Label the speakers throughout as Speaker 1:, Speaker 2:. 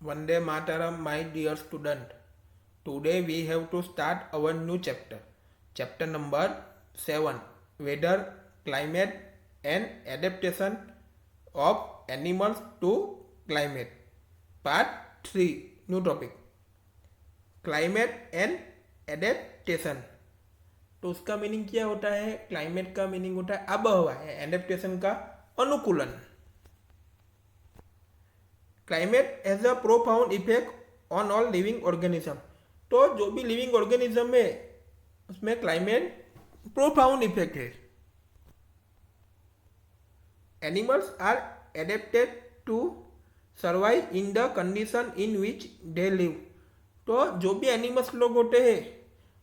Speaker 1: Vande Mataram, my dear student. Today we have to start our new chapter. Chapter number 7, Weather, Climate and Adaptation of Animals to Climate. Part 3, new topic. Climate and Adaptation. तो उसका meaning क्या होता है? Climate का meaning होता है आबोहवा है, एडेप्टेशन का अनुकूलन. Climate has a profound effect on all living organism. तो जो भी लिविंग ऑर्गेनिज्म है उसमें क्लाइमेट प्रोफाउंड इफेक्ट है. Animals are adapted to survive in the condition in which they live. तो जो भी एनिमल्स लोग होते हैं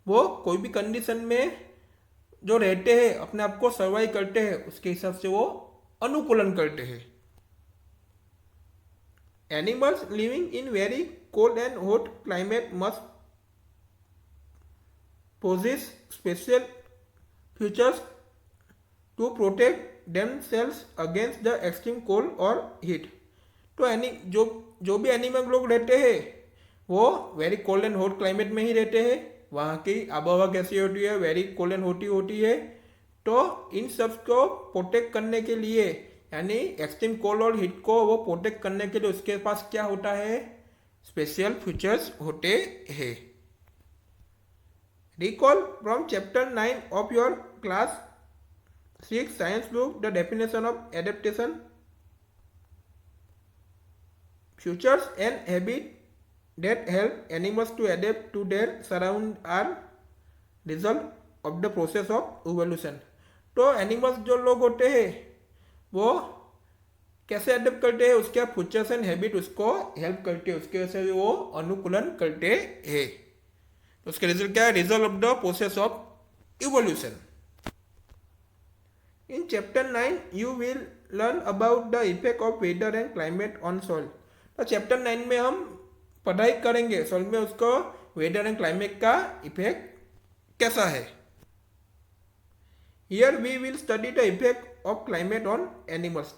Speaker 1: वो कोई भी कंडीशन में जो रहते हैं अपने आप को सर्वाइव करते हैं, उसके हिसाब से वो अनुकूलन करते हैं. Animals living in very cold and hot climate must possess special features to protect themselves against the extreme cold or heat. तो जो भी एनिमल लोग रहते हैं वो very cold and hot climate में ही रहते हैं. वहाँ की आबोहवा कैसी होती है? वेरी कोल्ड एंड हॉटी होती है. तो इन सब को प्रोटेक्ट करने के लिए, यानी एक्सट्रीम कोल्ड और हीट को वो प्रोटेक्ट करने के लिए उसके पास क्या होता है? स्पेशल फीचर्स होते हैं. Recall from chapter 9 of your class 6 science book the definition of adaptation. Features and habit that help animals to adapt to their surround are result of the process of evolution. तो animals जो लोग होते हैं वो कैसे adapt करते हैं? उसके फीचर्स एंड हैबिट उसको हेल्प करते हैं, उसके वजह से वो अनुकूलन करते हैं. तो उसके रिजल्ट क्या है? Result of the process of evolution. In chapter 9 you will learn about the effect of weather and climate on soil. तो चैप्टर 9 में हम पढ़ाई करेंगे सॉइल में उसको वेदर एंड क्लाइमेट का इफेक्ट कैसा है. Here we will study the effect of climate on animals.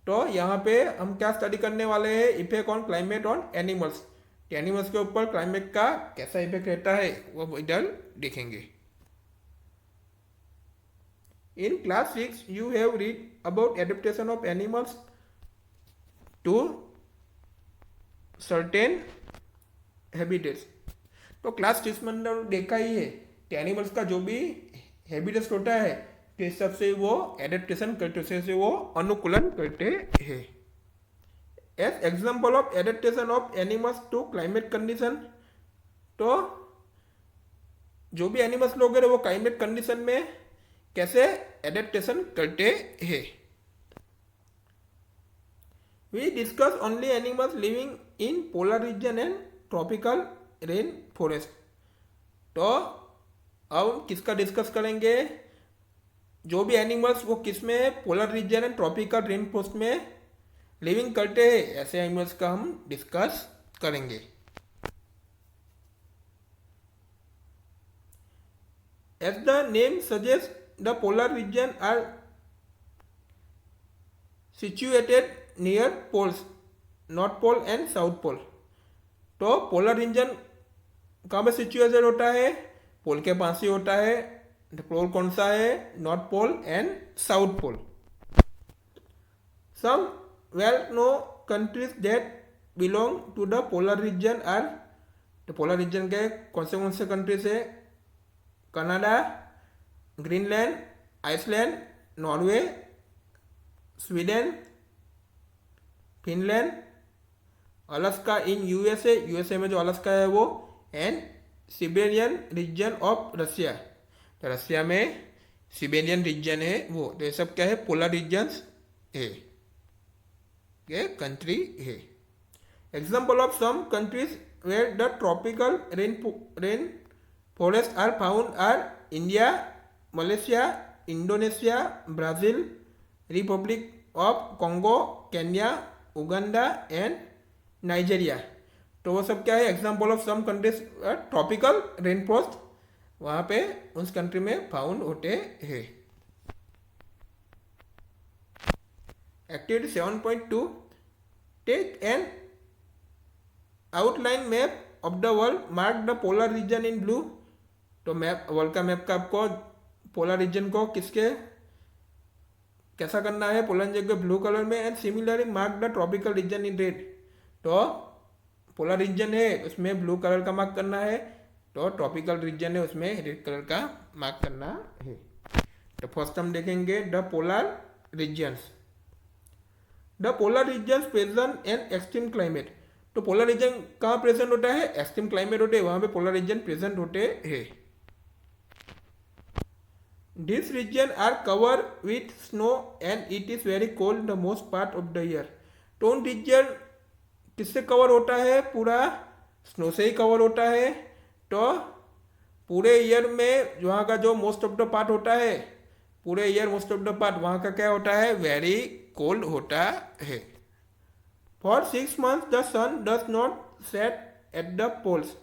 Speaker 1: तो यहाँ पे हम क्या स्टडी करने वाले हैं? Effect on climate on animals. Animals के ऊपर क्लाइमेट का कैसा इफेक्ट रहता है वो इधर देखेंगे. In class 6 you have read about adaptation of animals to certain habitats. तो क्लास 6 में हमने देखा ही है कि एनिमल्स का जो भी हैबिटेट्स होता है के हिसाब से वो एडेप्टेशन करते से वो अनुकूलन करते हैं. As example of adaptation of animals to climate condition. तो जो भी एनिमल्स लोग हैं वो क्लाइमेट कंडीशन में कैसे एडेप्टेशन करते हैं. We discuss only animals living in polar region and tropical rain forest. तो अब हम किसका डिस्कस करेंगे? जो भी एनिमल्स वो किस में? Polar region and tropical rain forest में लिविंग करते हैं, ऐसे एनिमल्स का हम डिस्कस करेंगे. As the name suggest the polar region are situated near poles, north pole and south pole. तो पोलर रीजन कहाँ पे सिचुएटेड होता है? पोल के पास ही होता है. पोल कौन सा है? North pole and south pole. Some well know countries that belong to the polar region are. तो पोलर रीजन के कौन से कंट्रीज है? Canada, Greenland, Iceland, Norway, Sweden, Finland, Alaska in USA. USA में जो अलास्का है वो, and Siberian region of Russia. तो रशिया में सिबेरियन रीजन है वो. तो ये सब क्या है? पोलर रीजन्स है, ये कंट्री है. Example of some countries where the tropical rain forest are found are India, Malaysia, Indonesia, Brazil, Republic of Congo, Kenya, Uganda and Nigeria. तो वो सब क्या है? Example of some countries tropical rain forest वहाँ पे उस country में found होते हैं. Activity 7.2 take an outline map of the world mark the polar region in blue. तो मैप, वर्ल्ड का मैप का आपको पोलर रीजन को किसके कैसा करना है, पोलर रीजन को ब्लू कलर में। And similarly mark the tropical region in red. तो पोलर रीजन है उसमें ब्लू कलर का मार्क करना है, तो ट्रॉपिकल रीजन है उसमें रेड कलर का मार्क करना है। तो फर्स्ट हम देखेंगे the polar regions. The polar regions present an extreme climate. तो पोलर रीजन कहाँ प्रेजेंट होता है, एक्सट्रीम क्लाइमेट होते हैं वहां पे पोलर रीजन प्रेजेंट होते हैं। These regions are covered with snow and it is very cold the most part of the year। तो उन रीजन किससे कवर होता है, पूरा स्नो से ही कवर होता है। तो पूरे ईयर में वहाँ का जो मोस्ट ऑफ द पार्ट होता है, पूरे year most of the part वहाँ का क्या होता है, वेरी कोल्ड होता है। For 6 months the sun does not set at the poles.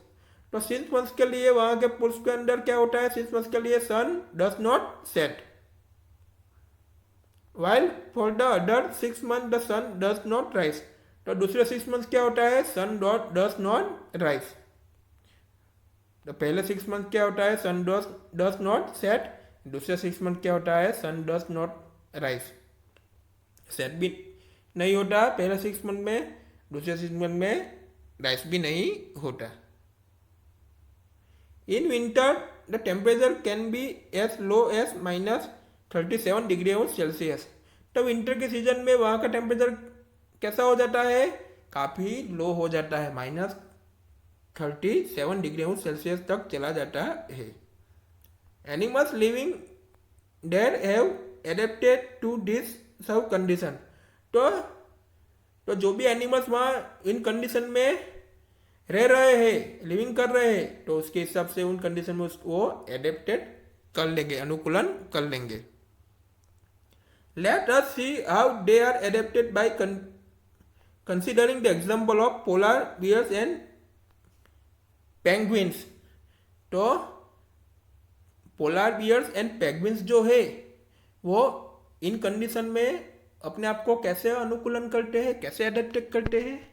Speaker 1: तो 6 months के लिए वहां के पोल्स के अंदर क्या होता है, 6 months के लिए sun does not set. While for the other 6 months the sun does not rise. तो दूसरे 6 months क्या होता है, सन डज नॉट राइज। तो पहले 6 months क्या होता है, सन डज नॉट सेट। दूसरे 6 months क्या होता है, सन डज नॉट राइज। सेट भी नहीं होता पहले 6 months में, दूसरे 6 months में राइज भी नहीं होता। In winter, the temperature can be as low as -37 degree Celsius. तो विंटर के सीजन में वहाँ का टेम्परेचर कैसा हो जाता है, काफ़ी लो हो जाता है, -37 डिग्री सेल्सियस तक चला जाता है। Animals living there have adapted to this सब कंडीशन। तो जो भी एनिमल्स वहाँ इन कंडीशन में रह रहे हैं, लिविंग कर रहे हैं, तो उसके हिसाब से उन कंडीशन में उसको एडेप्टेड कर लेंगे, अनुकूलन कर लेंगे। Let us see how they are adapted by considering the example of polar bears and penguins. तो पोलर बियर्स एंड पेंगुइन्स जो है वो इन कंडीशन में अपने आप को कैसे अनुकूलन करते हैं, कैसे एडेप्ट करते हैं।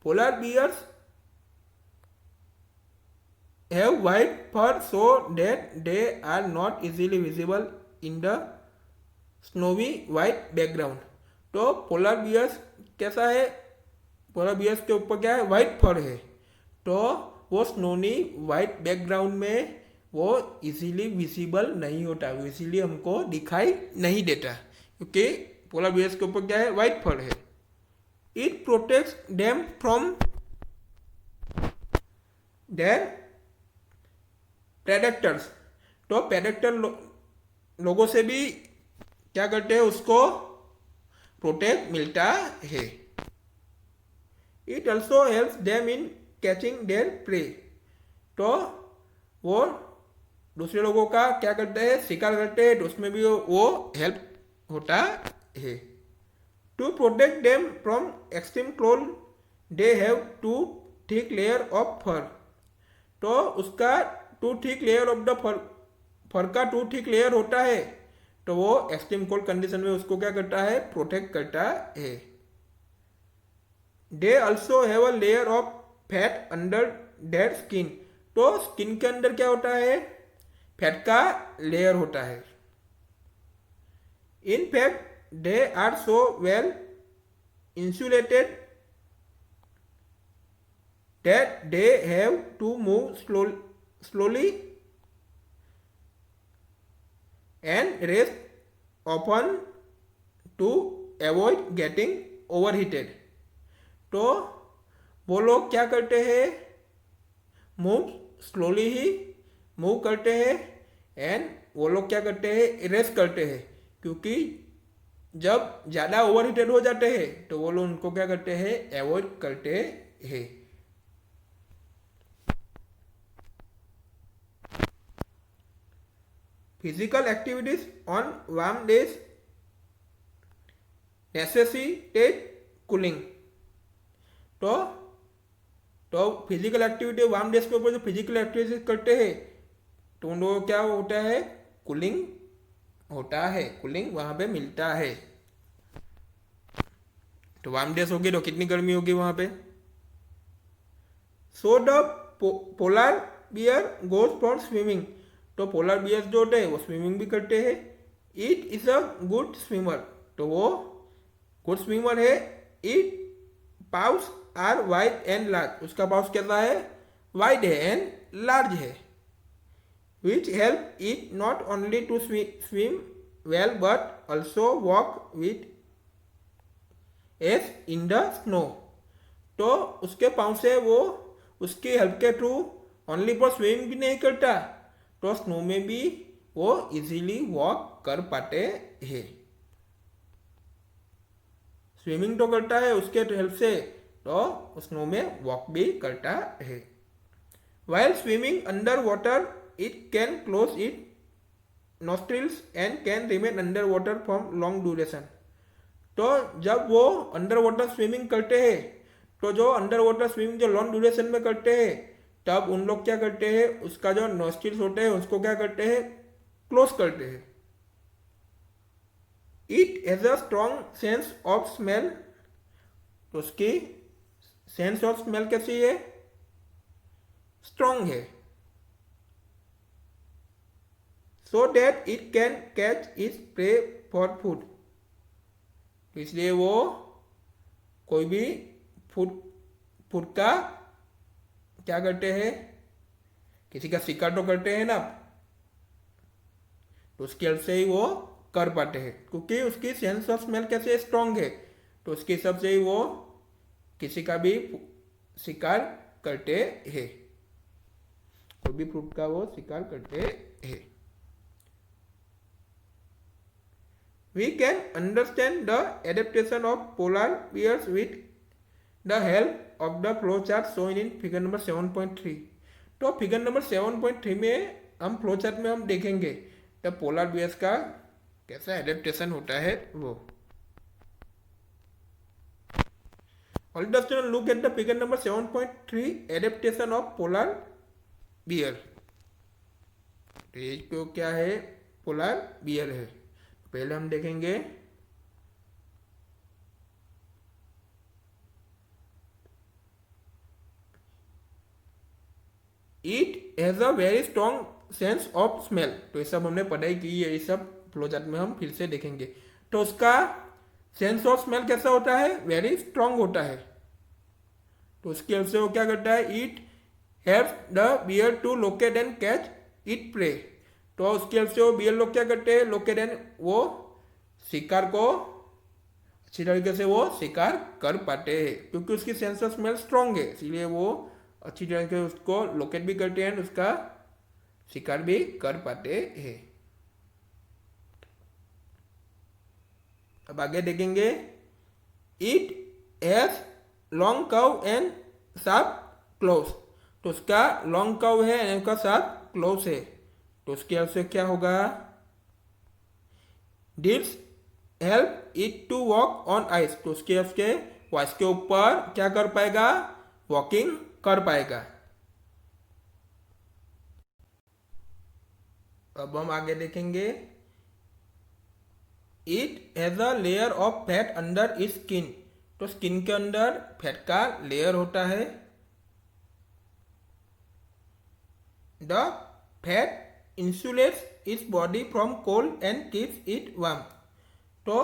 Speaker 1: Polar bears have white fur so that they are not easily visible in the snowy white background। तो पोलर बियर्स कैसा है, पोलर बियर्स के ऊपर क्या है, वाइट फर है। तो वो स्नोनी वाइट बैकग्राउंड में वो इजीली विजिबल नहीं होता, इजीली हमको दिखाई नहीं देता, क्योंकि पोलर बियर्स के ऊपर क्या है, वाइट फर है। It protects them from their predators। तो प्रेडेटर लोगों से भी क्या करते हैं, उसको प्रोटेक्ट मिलता है। It also helps them in catching their prey। तो वो दूसरे लोगों का क्या करते हैं, शिकार करते हैं, तो उसमें भी वो हेल्प होता है। To protect them from extreme cold, they have two thick layer of fur। तो उसका two thick layer of the fur का टू थिक लेयर होता है, तो वो एक्सट्रीम कोल्ड कंडीशन में उसको क्या करता है, प्रोटेक्ट करता है। They also have a layer of fat under their skin. तो स्किन के अंदर क्या होता है, फैट का लेयर होता है। In fact they are so well insulated that they have to move slowly and rest often to avoid getting overheated। तो वो लोग क्या करते हैं, मूव स्लोली ही मूव करते हैं, एंड वो लोग क्या करते हैं, रेस्ट करते हैं, क्योंकि जब ज़्यादा ओवर हीटेड हो जाते हैं तो वो लोग उनको क्या करते हैं, अवॉइड करते हैं। Physical activities on warm days necessitate cooling. तो फिजिकल एक्टिविटी वार्म डेज के ऊपर जो फिजिकल एक्टिविटीज करते हैं तो उन लोगों को क्या होता है, कूलिंग होता है, कूलिंग वहां पे मिलता है। तो वार्म डेज होगी तो कितनी गर्मी होगी वहां पे, so the polar bear goes for swimming. तो पोलर बियर जो होते हैं वो स्विमिंग भी करते हैं। It is a good swimmer. तो वो गुड स्विमर है। It pouch are wide and large. उसका पाउच कैसा है? वाइड है एंड लार्ज है। Which help it not only to swim well but also walk with ease in the snow. तो उसके पाँव से वो उसकी हेल्प के थ्रू ओनली फॉर स्विमिंग भी नहीं करता, तो स्नो में भी वो इजीली वॉक कर पाते हैं। स्विमिंग तो करता है उसके हेल्प से, तो स्नो में वॉक भी करता है। While swimming under water it can close it nostrils and can remain under water for long duration. तो जब वो अंडर वाटर स्विमिंग करते हैं, तो जो अंडर वाटर स्विमिंग जो लॉन्ग ड्यूरेशन में करते हैं, तब उन लोग क्या करते हैं, उसका जो नॉस्ट्रिल्स होते हैं उसको क्या करते हैं, क्लोज करते हैं। It has a strong sense of smell. तो उसकी सेंस ऑफ स्मेल कैसी है? स्ट्रॉन्ग है। So that it can catch its prey for food. इसलिए वो कोई भी फूड फूड का क्या करते हैं, किसी का शिकार तो करते हैं ना, तो उसकी हेल्प से ही वो कर पाते हैं, क्योंकि उसकी सेंस ऑफ स्मेल कैसे स्ट्रांग है, तो उसके हिसाब से ही वो किसी का भी शिकार करते हैं, कोई भी फ्रूट का वो शिकार करते हैं। We can understand the adaptation of polar bears with the help of the flow chart shown in figure number 7.3। तो फिगर नंबर 7.3 में हम फ्लो चार्ट में हम देखेंगे द पोलर बियर्स का कैसा एडेप्टेशन होता है वो। All the students look at the figure number 7.3 adaptation of polar bear। तो ये तो क्या है, पोलर बियर है। पहले हम देखेंगे it has a very strong sense of smell. तो ये सब हमने पढ़ाई की है, ये सब फ्लो चार्ट में हम फिर से देखेंगे। तो उसका सेंस ऑफ स्मेल कैसा होता है, वेरी स्ट्रॉन्ग होता है। तो उसकी हेल्प से वो क्या करता है, it helps the bear to locate and catch it prey. तो उसकी हेल्प से वो बियर लोग क्या करते हैं, लोकेट एंड वो शिकार को अच्छी तरीके से वो शिकार कर पाते हैं, क्योंकि उसकी सेंस ऑफ स्मेल स्ट्रॉन्ग है, इसीलिए वो अच्छी तरीके से उसको लोकेट भी करते हैं, उसका शिकार भी कर पाते हैं। अब आगे देखेंगे it has long curve and sharp close. तो उसका लॉन्ग कर्व है एंड उसका शार्प क्लोज है। तो उसके हेल्प से क्या होगा, this help it to walk on ice. तो उसके हेल्प से वो आइस के ऊपर क्या कर पाएगा, वॉकिंग कर पाएगा। अब हम आगे देखेंगे it has a layer of fat under its skin. तो स्किन के अंदर फैट का लेयर होता है। The fat insulates its body from cold and keeps it warm. तो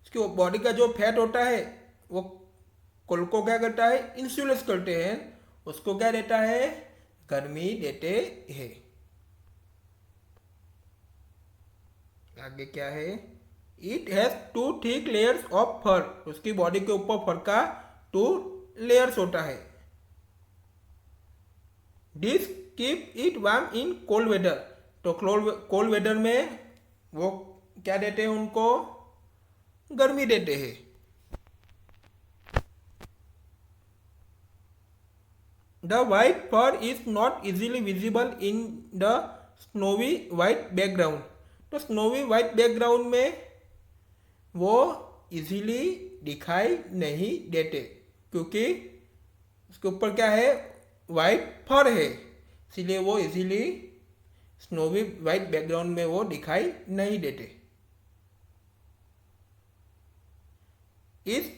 Speaker 1: इसकी बॉडी का जो फैट होता है वो कोल्ड को क्या करता है, इंसुलेट करते हैं, उसको क्या देता है, गर्मी देते हैं। आगे क्या है, it has two thick layers of fur. उसकी बॉडी के ऊपर फर का 2 लेयर्स होता है। This keep it warm in cold weather. तो कोल्ड वेदर में वो क्या देते हैं, उनको गर्मी देते हैं। The white fur is not easily visible in the snowy white background। तो स्नोवी वाइट बैकग्राउंड में वो इजीली दिखाई नहीं देते, क्योंकि उसके ऊपर क्या है, वाइट फर है, इसीलिए वो इजीली स्नोवी वाइट बैकग्राउंड में वो दिखाई नहीं देते। इस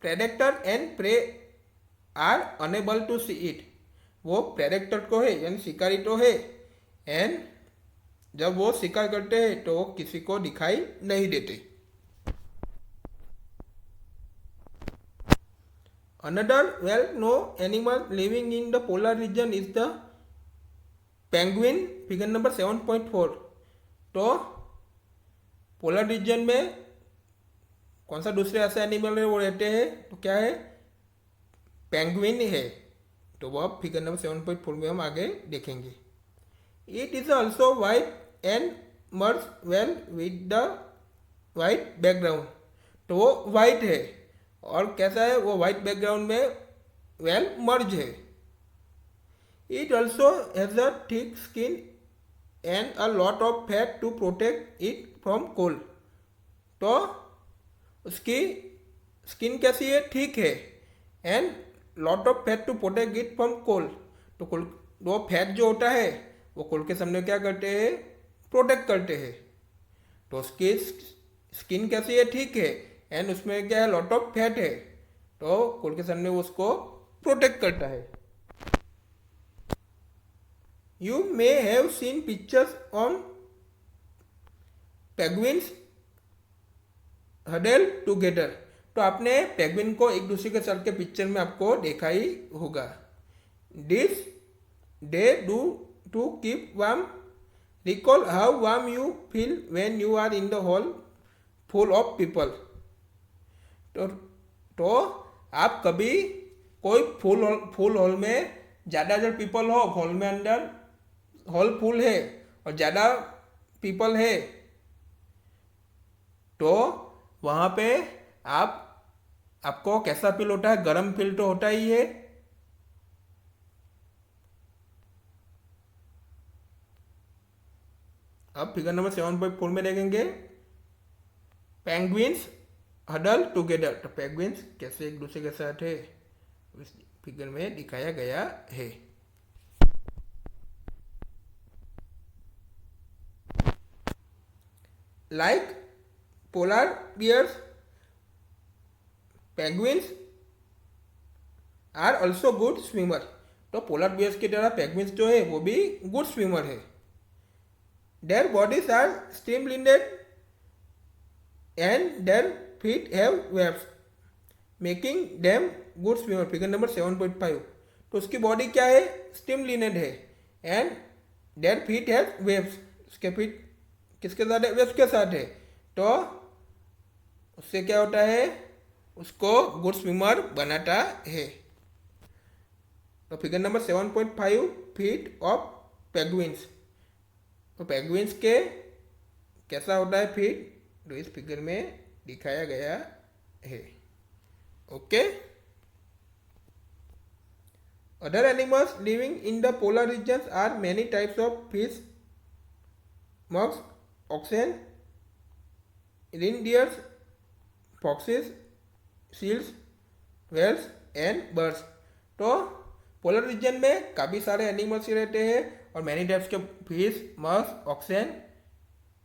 Speaker 1: predator and prey are unable to see it, वो प्रेडेटर को है यानी शिकारी तो है, एंड जब वो शिकार करते हैं तो वो किसी को दिखाई नहीं देते। Another well know animal living in the polar region is the penguin, figure number 7.4। तो पोलर रीजन में कौन सा दूसरे ऐसे एनिमल है वो रहते हैं, तो क्या है, पेंगुइन है। तो वह फिगर नंबर 7.4 में हम आगे देखेंगे। It is also white and merge well with the white background, तो वो वाइट है और कैसा है, वो वाइट बैकग्राउंड में वेल मर्ज है। It also has a thick skin and a lot of fat to protect it from cold, तो उसकी स्किन कैसी है, ठीक है, and lot of fat to protect it from cold, तो वो फैट जो होता है वो कोल्ड के सामने क्या करते हैं, प्रोटेक्ट करते हैं। तो उसकी स्किन कैसी है, ठीक है, एंड उसमें क्या है, लॉट ऑफ फैट है, तो कोल्ड के सामने वो उसको प्रोटेक्ट करता है। You may have seen pictures on penguins huddled together, तो आपने पेंगुइन को एक दूसरे के साथ के पिक्चर में आपको देखा ही होगा। This they do to keep warm, recall how warm you feel when you are in the hall full of people, तो आप कभी कोई फुल हॉल में ज़्यादा जो पीपल हो, हॉल में अंदर हॉल फुल है और ज़्यादा पीपल है, तो वहाँ पे आपको कैसा फील होता है, गर्म फील तो होता ही है। अब फिगर नंबर 7.4 में देखेंगे पेंगुइन्स हडल टुगेदर, तो पेंगुइन्स कैसे एक दूसरे के साथ है इस फिगर में दिखाया गया है। Like polar bears, penguins are also good swimmer, तो पोलर बियर्स की तरह पेंगुइन्स जो है वो भी गुड स्विमर है। Their bodies are streamlined and their feet have waves, making them good swimmer, figure number 7.5। तो उसकी बॉडी क्या है, स्ट्रीमलिनेड है, and their feet have waves, उसके फीट किसके साथ है, वेव्स के साथ है, तो उससे क्या होता है, उसको गुड स्विमर बनाता है। तो figure number 7.5 feet of penguins, तो पेंगुइन्स के कैसा होता है फीट, तो इस फिगर में दिखाया गया है। Okay. Other animals living in the polar regions are many types of fish, मग्स, oxen, reindeers, foxes, seals, whales and birds. तो पोलर रीजन में काफ़ी सारे एनिमल्स ही रहते हैं और मैनी टाइप्स के फिश, मग्स, oxen,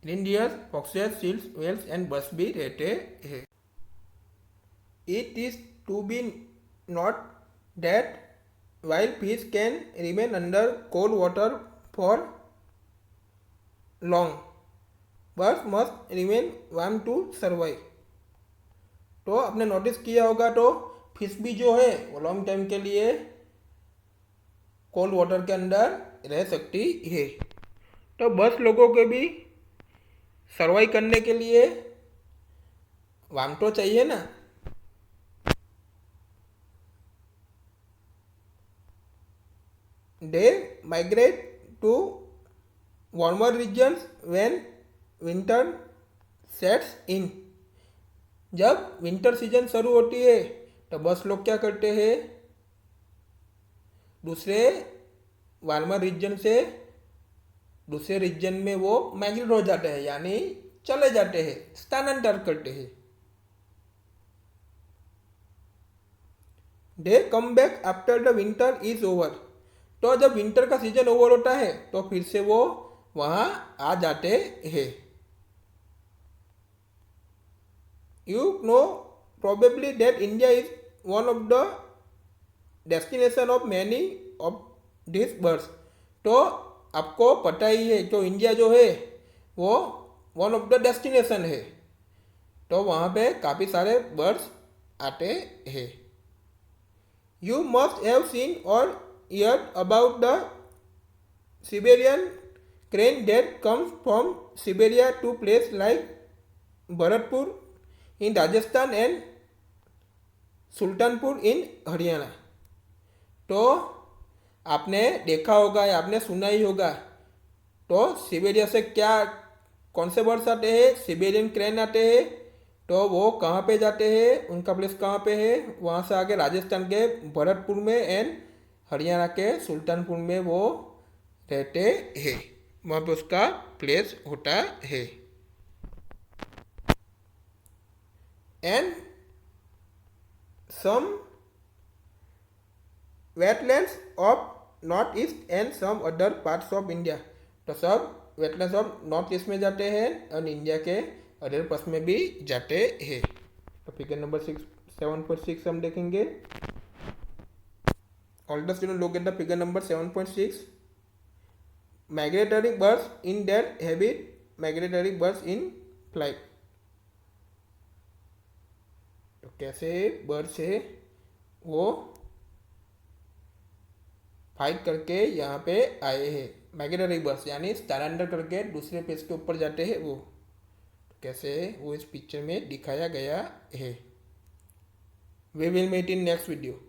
Speaker 1: reindeers, foxes, seals, whales and birds भी रहते हैं। It is to be noted that while fish can remain under cold water for long, birds must remain warm to survive। तो आपने notice किया होगा तो फिश भी जो है वो लॉन्ग टाइम के लिए कोल्ड वाटर के अंदर रह सकती है। तो बर्ड्स लोगों के भी सर्वाइव करने के लिए वार्म तो चाहिए ना। They migrate to warmer regions when winter sets in। जब विंटर सीजन शुरू होती है तो बस लोग क्या करते हैं, दूसरे वार्मर रीजन से दूसरे रीजन में वो माइग्रेट हो जाते हैं, यानी चले जाते हैं, स्थानांतर करते हैं। They come back after the winter is over। तो जब विंटर का सीजन ओवर होता है तो फिर से वो वहाँ आ जाते हैं। You know probably that India is one of the destination of many of this birds. तो आपको पता ही है तो इंडिया जो है वो वन ऑफ द डेस्टिनेशन है, तो वहाँ पे काफ़ी सारे बर्ड्स आते हैं। यू मस्ट हैव सीन और heard about the Siberian crane that comes from Siberia to places like Bharatpur in Rajasthan and Sultanpur in Haryana. तो आपने देखा होगा या आपने सुना ही होगा, तो सिबेरिया से क्या कौन से बर्ड्स आते हैं, सिबेरियन क्रेन आते हैं, तो वो कहाँ पे जाते हैं, उनका प्लेस कहाँ पे है, वहाँ से आगे राजस्थान के भरतपुर में एंड हरियाणा के सुल्तानपुर में वो रहते हैं, वहाँ पे उसका प्लेस होता है। And some wetlands of North East and some other parts of India. तो सब वेटलैंड्स ऑफ नॉर्थ ईस्ट में जाते हैं और इंडिया के अदर पार्ट्स में भी जाते हैं। तो फिगर नंबर 7.6 हम देखेंगे। All the student look at the figure number 7.6। Migratory birds in their habit, migratory birds in flight. तो कैसे बर्ड्स है वो फाइट करके यहाँ पे आए हैं, माइग्रेटरी बर्ड्स यानी स्थानांतर करके दूसरे पेज के ऊपर जाते हैं वो। तो कैसे वो इस पिक्चर में दिखाया गया है। We will meet in next video.